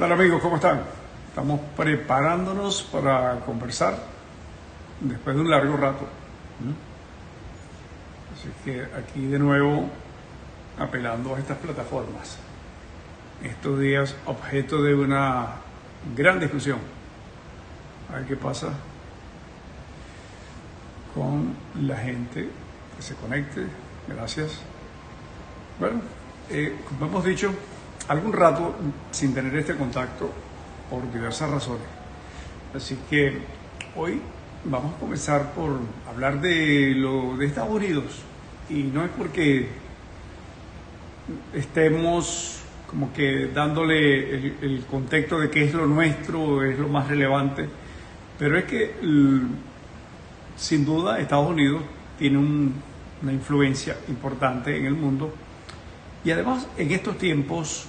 tal, amigos? ¿Cómo están? Estamos preparándonos para conversar después de un largo rato. Así que aquí de nuevo apelando a estas plataformas. Estos días objeto de una gran discusión. A ver qué pasa con la gente que se conecte. Gracias. Bueno, como hemos dicho, algún rato sin tener este contacto por diversas razones. Así que hoy vamos a comenzar por hablar de lo de Estados Unidos. Y no es porque estemos como que dándole el contexto de qué es lo nuestro, es lo más relevante, pero es que sin duda Estados Unidos tiene una influencia importante en el mundo y además en estos tiempos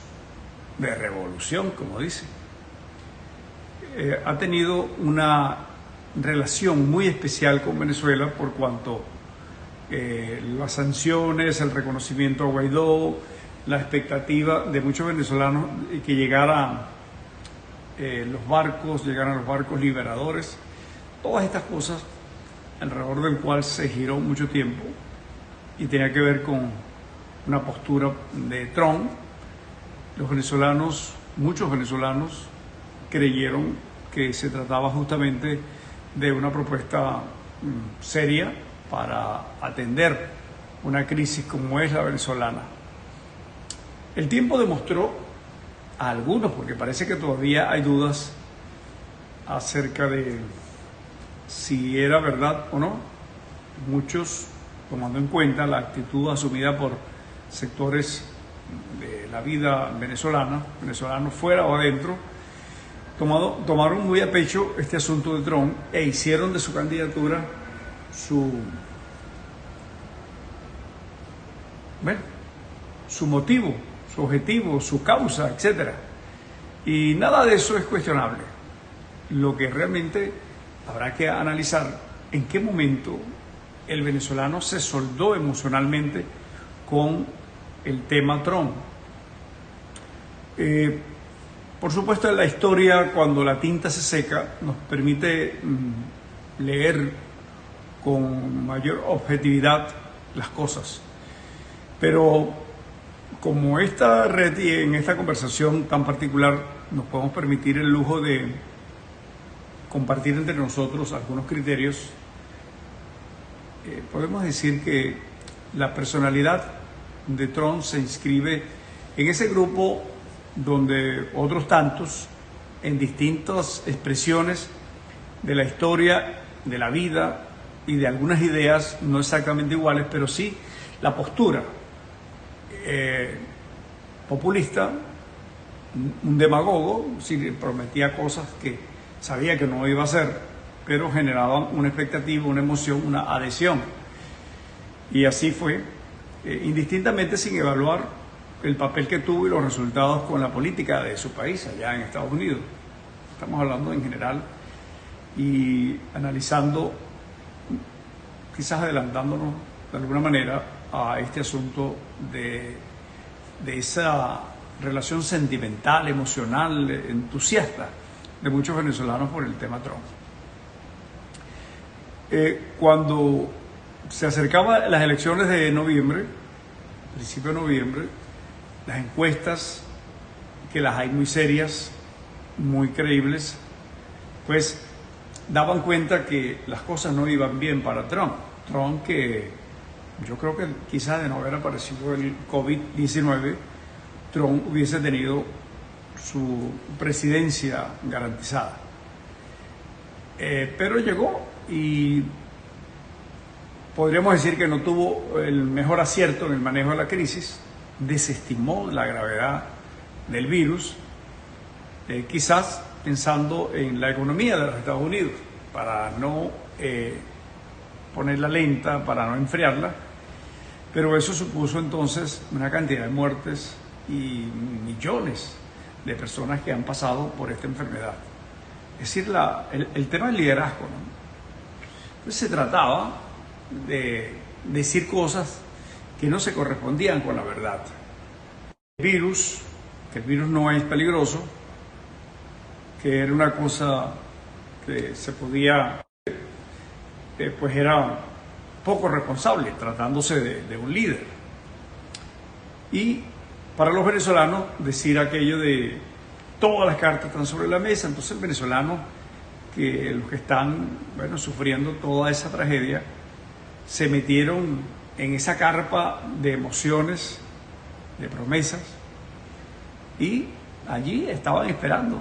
de revolución, como dice, ha tenido una relación muy especial con Venezuela por cuanto las sanciones, el reconocimiento a Guaidó, la expectativa de muchos venezolanos que llegaran los barcos liberadores, todas estas cosas alrededor del cual se giró mucho tiempo y tenía que ver con una postura de Trump. Los venezolanos, muchos venezolanos, creyeron que se trataba justamente de una propuesta seria para atender una crisis como es la venezolana. El tiempo demostró a algunos, porque parece que todavía hay dudas acerca de si era verdad o no, muchos tomando en cuenta la actitud asumida por sectores de la vida venezolana, venezolanos fuera o adentro, tomaron muy a pecho este asunto de Trump e hicieron de su candidatura su motivo, su objetivo, su causa, etc. Y nada de eso es cuestionable. Lo que realmente habrá que analizar en qué momento el venezolano se soldó emocionalmente con el tema Trump. Por supuesto, en la historia, cuando la tinta se seca, nos permite leer con mayor objetividad las cosas. Pero como esta red y en esta conversación tan particular nos podemos permitir el lujo de compartir entre nosotros algunos criterios, podemos decir que la personalidad de Trump se inscribe en ese grupo donde otros tantos, en distintas expresiones de la historia, de la vida y de algunas ideas no exactamente iguales, pero sí la postura populista, un demagogo, si prometía cosas que sabía que no iba a hacer, pero generaban una expectativa, una emoción, una adhesión. Y así fue, indistintamente sin evaluar el papel que tuvo y los resultados con la política de su país, allá en Estados Unidos. Estamos hablando en general y analizando, quizás adelantándonos de alguna manera a este asunto de esa relación sentimental, emocional, entusiasta de muchos venezolanos por el tema Trump. Cuando se acercaban las elecciones de noviembre, principio de noviembre, las encuestas, que las hay muy serias, muy creíbles, pues daban cuenta que las cosas no iban bien para Trump. Trump, que yo creo que quizás de no haber aparecido el COVID-19, Trump hubiese tenido su presidencia garantizada. Pero llegó y podríamos decir que no tuvo el mejor acierto en el manejo de la crisis, desestimó la gravedad del virus, quizás pensando en la economía de los Estados Unidos, para no ponerla lenta, para no enfriarla, pero eso supuso entonces una cantidad de muertes y millones de personas que han pasado por esta enfermedad. Es decir, el tema del liderazgo, ¿no? Entonces se trataba de decir cosas que no se correspondían con la verdad. Que el virus no es peligroso, que era una cosa que se podía, pues era poco responsable tratándose de un líder. Y para los venezolanos decir aquello de todas las cartas están sobre la mesa, entonces el venezolano, que los que están sufriendo toda esa tragedia, se metieron en esa carpa de emociones, de promesas, y allí estaban esperando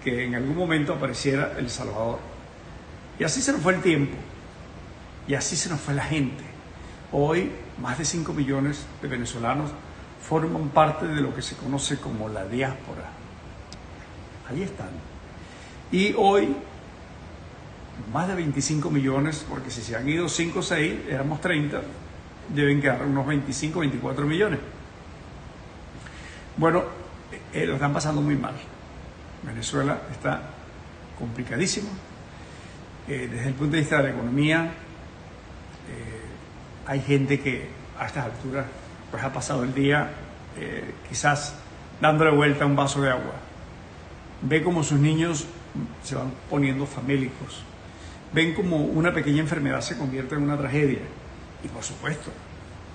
que en algún momento apareciera El Salvador. Y así se nos fue el tiempo, y así se nos fue la gente. Hoy más de 5 millones de venezolanos forman parte de lo que se conoce como la diáspora. Ahí están. Y hoy más de 25 millones, porque si se han ido 5 o 6, éramos 30, deben quedar unos 25, 24 millones. Bueno, lo están pasando muy mal. Venezuela está complicadísimo. Desde el punto de vista de la economía, hay gente que a estas alturas pues ha pasado el día quizás dándole vuelta a un vaso de agua. Ve como sus niños se van poniendo famélicos. Ven como una pequeña enfermedad se convierte en una tragedia. Y por supuesto,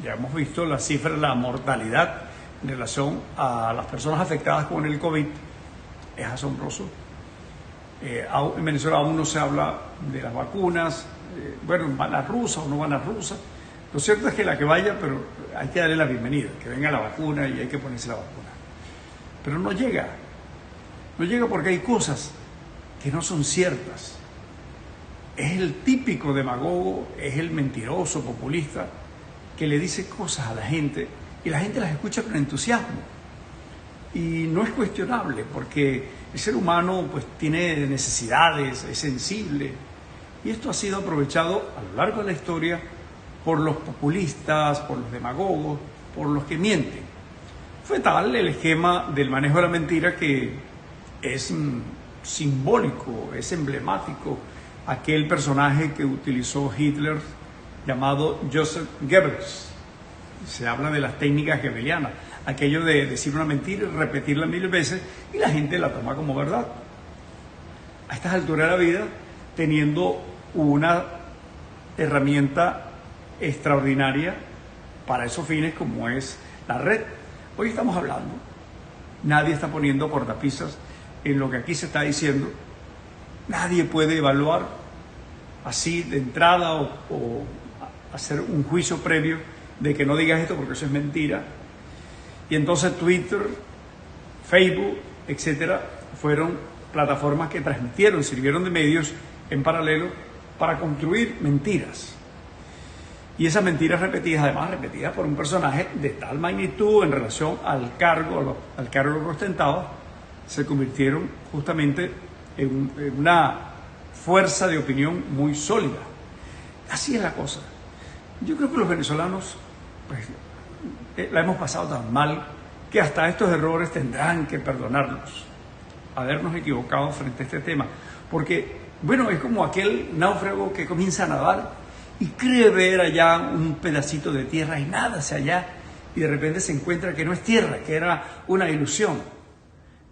ya hemos visto las cifras de la mortalidad en relación a las personas afectadas con el COVID. Es asombroso. En Venezuela aún no se habla de las vacunas. ¿Van las rusas o no van las rusas? Lo cierto es que la que vaya, pero hay que darle la bienvenida, que venga la vacuna y hay que ponerse la vacuna. Pero no llega. No llega porque hay cosas que no son ciertas. Es el típico demagogo, es el mentiroso populista que le dice cosas a la gente y la gente las escucha con entusiasmo. Y no es cuestionable porque el ser humano pues tiene necesidades, es sensible. Y esto ha sido aprovechado a lo largo de la historia por los populistas, por los demagogos, por los que mienten. Fue tal el esquema del manejo de la mentira que es simbólico, es emblemático aquel personaje que utilizó Hitler llamado Joseph Goebbels. Se habla de las técnicas goebbelianas, aquello de decir una mentira y repetirla 1000 veces y la gente la toma como verdad. A estas alturas de la vida, teniendo una herramienta extraordinaria para esos fines como es la red. Hoy estamos hablando, nadie está poniendo cortapisas en lo que aquí se está diciendo, nadie puede evaluar así de entrada o hacer un juicio previo de que no digas esto porque eso es mentira. Y entonces Twitter, Facebook, etcétera, fueron plataformas que transmitieron, sirvieron de medios en paralelo para construir mentiras. Y esas mentiras repetidas, además repetidas por un personaje de tal magnitud en relación al cargo que ostentaba, se convirtieron justamente en una fuerza de opinión muy sólida. Así es la cosa. Yo creo que los venezolanos la hemos pasado tan mal que hasta estos errores tendrán que perdonarnos, habernos equivocado frente a este tema. Porque, es como aquel náufrago que comienza a nadar y cree ver allá un pedacito de tierra y nada hacia allá y de repente se encuentra que no es tierra, que era una ilusión.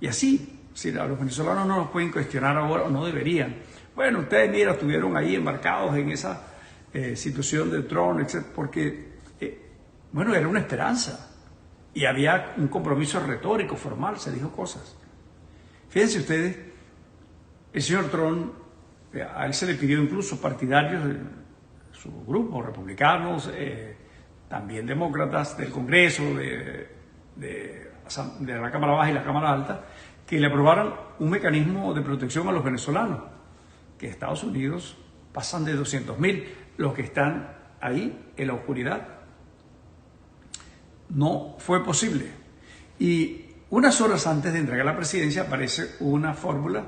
Y así, si a los venezolanos no nos pueden cuestionar ahora, o no deberían. Ustedes, estuvieron ahí embarcados en esa situación de Trump, etc., porque, era una esperanza y había un compromiso retórico, formal, se dijo cosas. Fíjense ustedes, el señor Trump, a él se le pidió incluso partidarios de su grupo, republicanos, también demócratas del Congreso, de la Cámara Baja y la Cámara Alta, que le aprobaran un mecanismo de protección a los venezolanos, que Estados Unidos pasan de 200.000, los que están ahí en la oscuridad. No fue posible. Y unas horas antes de entregar la presidencia aparece una fórmula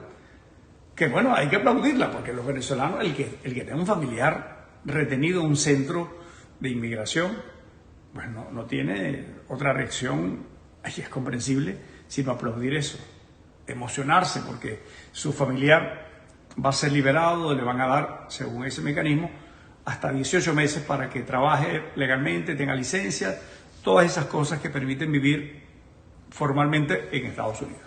que, hay que aplaudirla, porque los venezolanos, el que tenga un familiar retenido en un centro de inmigración, no tiene otra reacción, es comprensible, sino aplaudir eso, emocionarse, porque su familiar va a ser liberado, le van a dar, según ese mecanismo, hasta 18 meses para que trabaje legalmente, tenga licencia, todas esas cosas que permiten vivir formalmente en Estados Unidos.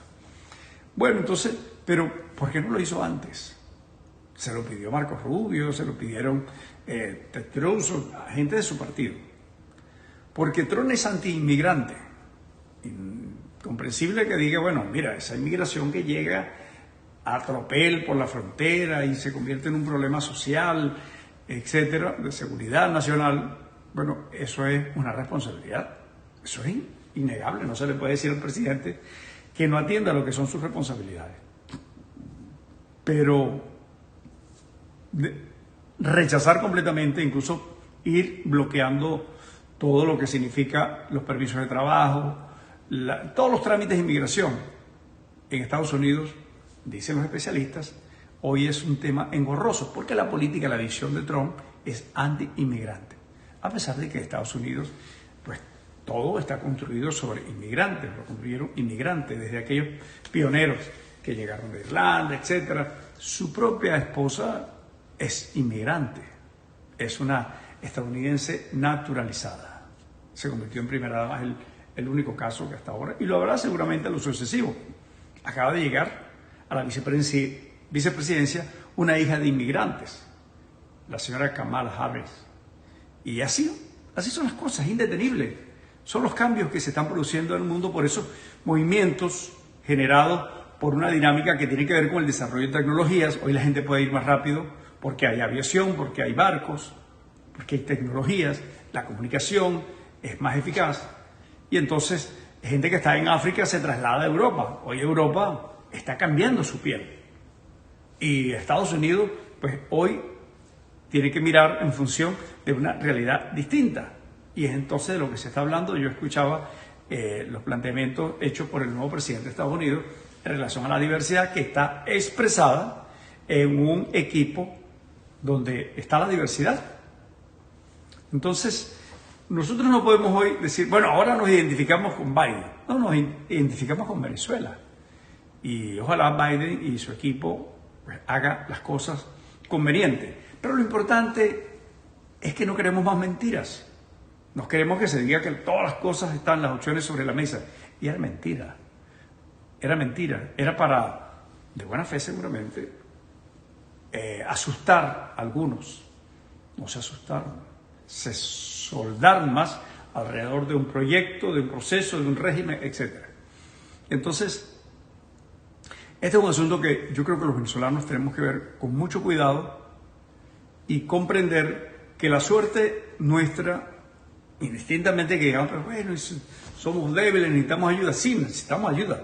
Bueno, entonces, pero ¿por qué no lo hizo antes? Se lo pidió Marco Rubio, se lo pidieron Ted Cruz, gente de su partido. Porque Trump es anti-inmigrante. Comprensible que diga, bueno, mira, esa inmigración que llega a tropel por la frontera y se convierte en un problema social, etcétera, de seguridad nacional, bueno, eso es una responsabilidad. Eso es innegable. No se le puede decir al presidente que no atienda lo que son sus responsabilidades. Pero rechazar completamente, incluso ir bloqueando todo lo que significa los permisos de trabajo, todos los trámites de inmigración en Estados Unidos, dicen los especialistas, hoy es un tema engorroso, porque la política, la visión de Trump es anti-inmigrante, a pesar de que Estados Unidos, pues todo está construido sobre inmigrantes, lo construyeron inmigrantes, desde aquellos pioneros que llegaron de Irlanda, etc. Su propia esposa es inmigrante, es una estadounidense naturalizada, se convirtió en primera dama, es el único caso que hasta ahora, y lo habrá seguramente a lo sucesivo. Acaba de llegar a la vicepresidencia una hija de inmigrantes, la señora Kamala Harris. Y así son las cosas, indetenibles. Son los cambios que se están produciendo en el mundo, por esos movimientos generados por una dinámica que tiene que ver con el desarrollo de tecnologías. Hoy la gente puede ir más rápido porque hay aviación, porque hay barcos, porque hay tecnologías, la comunicación es más eficaz. Y entonces, gente que está en África se traslada a Europa. Hoy Europa está cambiando su piel. Y Estados Unidos, pues hoy tiene que mirar en función de una realidad distinta. Y es entonces de lo que se está hablando. Yo escuchaba los planteamientos hechos por el nuevo presidente de Estados Unidos en relación a la diversidad que está expresada en un equipo donde está la diversidad. Entonces, nosotros no podemos hoy decir, bueno, ahora nos identificamos con Biden. No, nos identificamos con Venezuela. Y ojalá Biden y su equipo pues, haga las cosas convenientes. Pero lo importante es que no queremos más mentiras. No queremos que se diga que todas las cosas están, las opciones sobre la mesa. Y era mentira. Era mentira. Era para, de buena fe seguramente, asustar a algunos. No se asustaron. Se soldaron más alrededor de un proyecto, de un proceso, de un régimen, etc. Entonces, este es un asunto que yo creo que los venezolanos tenemos que ver con mucho cuidado y comprender que la suerte nuestra, indistintamente que digamos, pero bueno, somos débiles, necesitamos ayuda. Sí, necesitamos ayuda.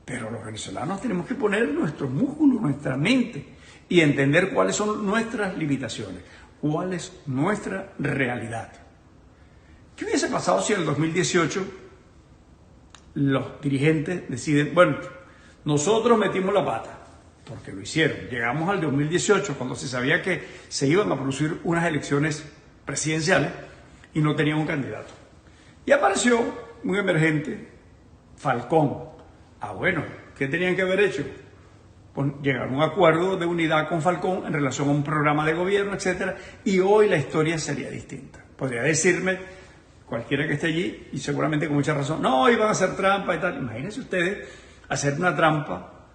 Pero los venezolanos tenemos que poner nuestros músculos, nuestra mente y entender cuáles son nuestras limitaciones, cuál es nuestra realidad. ¿Qué hubiese pasado si en el 2018 los dirigentes deciden, bueno, nosotros metimos la pata, porque lo hicieron? Llegamos al 2018 cuando se sabía que se iban a producir unas elecciones presidenciales y no tenían un candidato. Y apareció muy emergente Falcón. Ah, bueno, ¿qué tenían que haber hecho? Pues llegar a un acuerdo de unidad con Falcón en relación a un programa de gobierno, etcétera, y hoy la historia sería distinta. Podría decirme cualquiera que esté allí, y seguramente con mucha razón, no, iban a hacer trampa y tal. Imagínense ustedes hacer una trampa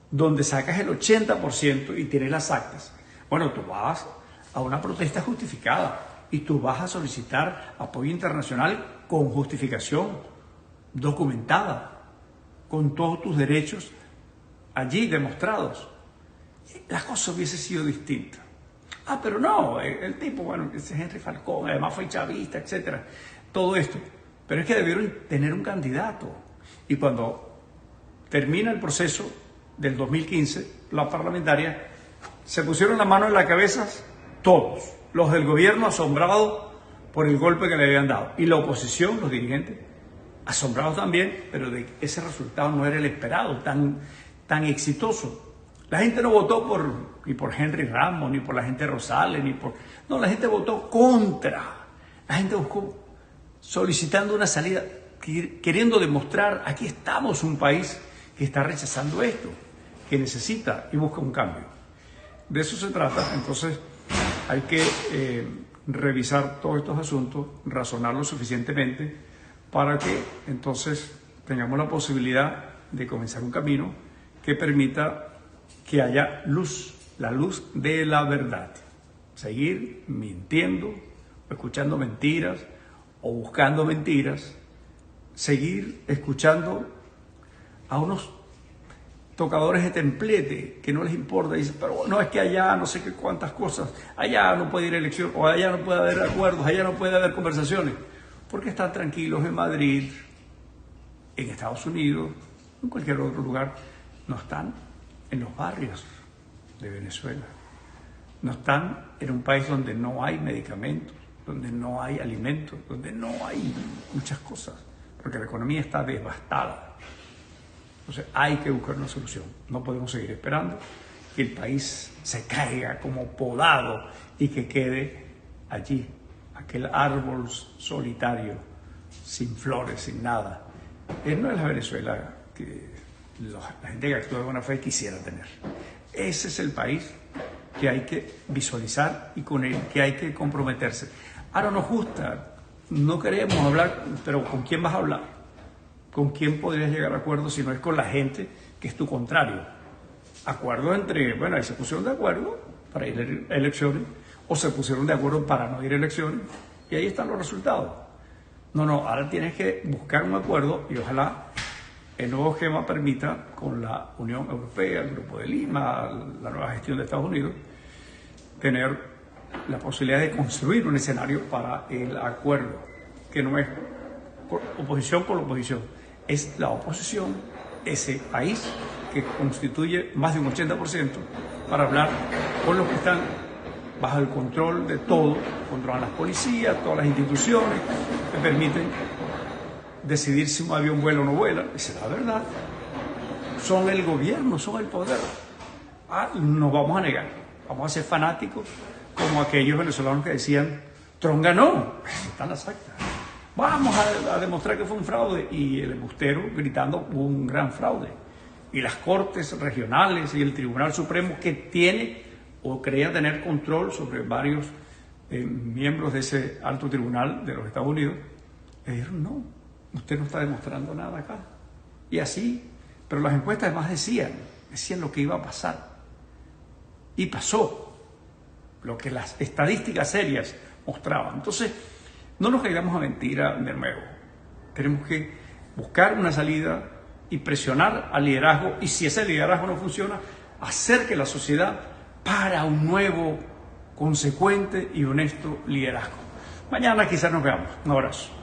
donde sacas el 80% y tienes las actas. Bueno, tú vas a una protesta justificada y tú vas a solicitar apoyo internacional con justificación documentada, con todos tus derechos allí demostrados. La cosa hubiese sido distinta. Ah, pero no, el tipo, bueno, ese es Henry Falcón, además fue chavista, etcétera. Todo esto. Pero es que debieron tener un candidato. Y cuando termina el proceso del 2015, la parlamentaria, se pusieron la mano en la cabeza todos. Los del gobierno asombrados por el golpe que le habían dado. Y la oposición, los dirigentes, asombrados también, pero de ese resultado no era el esperado, tan exitoso. La gente no votó ni por Henry Ramos, ni por la gente de Rosales, No, la gente votó contra. La gente buscó, solicitando una salida, queriendo demostrar, aquí estamos, un país que está rechazando esto, que necesita y busca un cambio. De eso se trata. Entonces, hay que revisar todos estos asuntos, razonarlos suficientemente para que entonces tengamos la posibilidad de comenzar un camino que permita que haya luz, la luz de la verdad. Seguir mintiendo, o escuchando mentiras, o buscando mentiras, seguir escuchando a unos tocadores de templete que no les importa, dicen, pero no, es que allá no sé qué cuántas cosas, allá no puede ir a elección, o allá no puede haber acuerdos, allá no puede haber conversaciones, porque están tranquilos en Madrid, en Estados Unidos, en cualquier otro lugar, no están en los barrios de Venezuela, no están en un país donde no hay medicamentos, donde no hay alimentos, donde no hay muchas cosas, porque la economía está devastada. Entonces hay que buscar una solución. No podemos seguir esperando que el país se caiga como podado y que quede allí, aquel árbol solitario, sin flores, sin nada. No es la Venezuela que la gente que actúa de buena fe quisiera tener. Ese es el país que hay que visualizar y con el que hay que comprometerse. Ahora nos gusta, no queremos hablar, pero ¿con quién vas a hablar? ¿Con quién podrías llegar a acuerdo si no es con la gente que es tu contrario? Acuerdo entre, bueno, ahí se pusieron de acuerdo para ir a elecciones o se pusieron de acuerdo para no ir a elecciones y ahí están los resultados. No, ahora tienes que buscar un acuerdo y ojalá el nuevo esquema permita con la Unión Europea, el Grupo de Lima, la nueva gestión de Estados Unidos, tener la posibilidad de construir un escenario para el acuerdo, que no es oposición con la oposición, es la oposición, ese país que constituye más de un 80%, para hablar con los que están bajo el control de todo, controlan las policías, todas las instituciones, que permiten decidir si un avión vuela o no vuela. Esa es la verdad. Son el gobierno, son el poder. Nos vamos a negar, vamos a ser fanáticos como aquellos venezolanos que decían, Trump ganó, están las actas. Vamos a demostrar que fue un fraude. Y el embustero gritando, hubo un gran fraude. Y las cortes regionales y el Tribunal Supremo, que tiene o creía tener control sobre varios miembros de ese alto tribunal de los Estados Unidos, le dijeron, no, usted no está demostrando nada acá. Y así, pero las encuestas además decían lo que iba a pasar. Y pasó lo que las estadísticas serias mostraban. Entonces, no nos caigamos a mentira de nuevo. Tenemos que buscar una salida y presionar al liderazgo. Y si ese liderazgo no funciona, hacer que la sociedad para un nuevo, consecuente y honesto liderazgo. Mañana quizás nos veamos. Un abrazo.